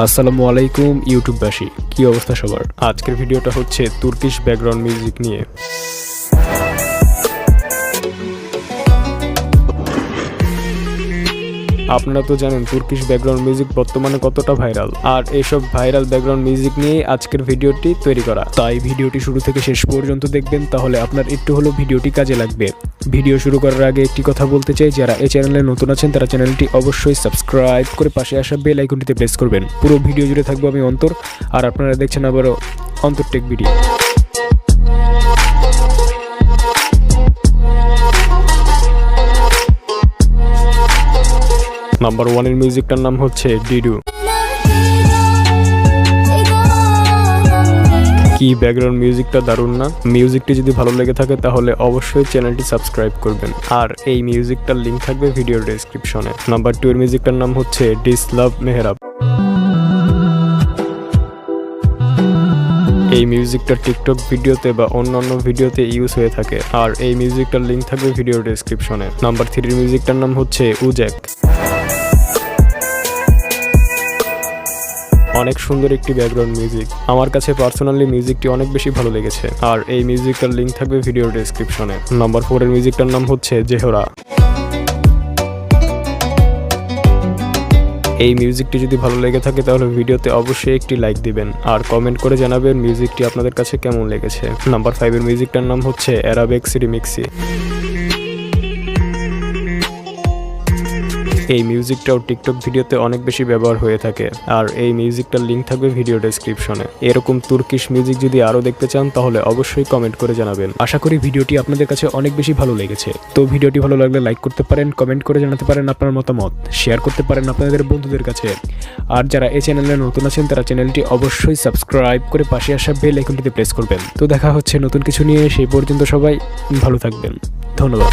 আসসালামু আলাইকুম ইউটিউববাসী, কি অবস্থা সবার। আজকের ভিডিওটা হচ্ছে তুর্কিশ ব্যাকগ্রাউন্ড মিউজিক নিয়ে। আপনারা তো জানেন তুর্কিশ ব্যাকগ্রাউন্ড মিউজিক বর্তমানে কতটা ভাইরাল, আর এইসব ভাইরাল ব্যাকগ্রাউন্ড মিউজিক নিয়ে আজকের ভিডিওটি তৈরি করা। তাই ভিডিওটি শুরু থেকে শেষ পর্যন্ত দেখবেন, তাহলে আপনার একটু হলেও ভিডিওটি কাজে লাগবে। ভিডিও শুরু করার আগে একটি কথা বলতে চাই, যারা এই চ্যানেলে নতুন আছেন তারা চ্যানেলটি অবশ্যই সাবস্ক্রাইব করে পাশে আসা বেল আইকনটিতে প্রেস করবেন। পুরো ভিডিও জুড়ে থাকবো আমি অন্তর, আর আপনারা দেখছেন আবারও অন্তর টেক ভিডিও। নাম্বার 1 এর মিউজিকটার নাম হচ্ছে ডিডু। কি ব্যাকগ্রাউন্ড মিউজিকটা দারুণ না? মিউজিকটি যদি ভালো লেগে থাকে তাহলে অবশ্যই চ্যানেলটি সাবস্ক্রাইব করবেন, আর এই মিউজিকটার লিংক থাকবে ভিডিওর ডেসক্রিপশনে। নাম্বার 2 এর মিউজিকটার নাম হচ্ছে ডিস লাভ মেহরাব। এই মিউজিকটা টিকটক ভিডিওতে বা অন্যান্য ভিডিওতে ইউজ হয়ে থাকে, আর এই মিউজিকটার লিংক থাকবে ভিডিওর ডেসক্রিপশনে। নাম্বার 3 এর মিউজিকটার নাম হচ্ছে উজ্যাক। অনেক সুন্দর একটি ব্যাকগ্রাউন্ড মিউজিক, আমার কাছে পার্সোনালি মিউজিকটি অনেক বেশি ভালো লেগেছে, আর এই মিউজিকটার লিংক থাকবে ভিডিওর ডেসক্রিপশনে। নাম্বার 4 এর মিউজিকটার নাম হচ্ছে জেহরা। এই মিউজিকটি যদি ভালো লেগে থাকে তাহলে ভিডিওতে অবশ্যই একটি লাইক দিবেন, আর কমেন্ট করে জানাবেন মিউজিকটি আপনাদের কাছে কেমন লেগেছে। নাম্বার 5 এর মিউজিকটার নাম হচ্ছে অ্যারাবেক্স রিমিক্সি। এই মিউজিকটাও টিকটক ভিডিওতে অনেক বেশি ব্যবহার হয়ে থাকে, আর এই মিউজিকটার লিংক থাকবে ভিডিও ডেসক্রিপশনে। এরকম তুর্কিশ মিউজিক যদি আরও দেখতে চান তাহলে অবশ্যই কমেন্ট করে জানাবেন। আশা করি ভিডিওটি আপনাদের কাছে অনেক বেশি ভালো লেগেছে। তো ভিডিওটি ভালো লাগলে লাইক করতে পারেন, কমেন্ট করে জানাতে পারেন আপনার মতামত, শেয়ার করতে পারেন আপনাদের বন্ধুদের কাছে। আর যারা এই চ্যানেলে নতুন আছেন তারা চ্যানেলটি অবশ্যই সাবস্ক্রাইব করে পাশে আসা বেল আইকনটিতে প্রেস করবেন। তো দেখা হচ্ছে নতুন কিছু নিয়ে, সেই পর্যন্ত সবাই ভালো থাকবেন। ধন্যবাদ।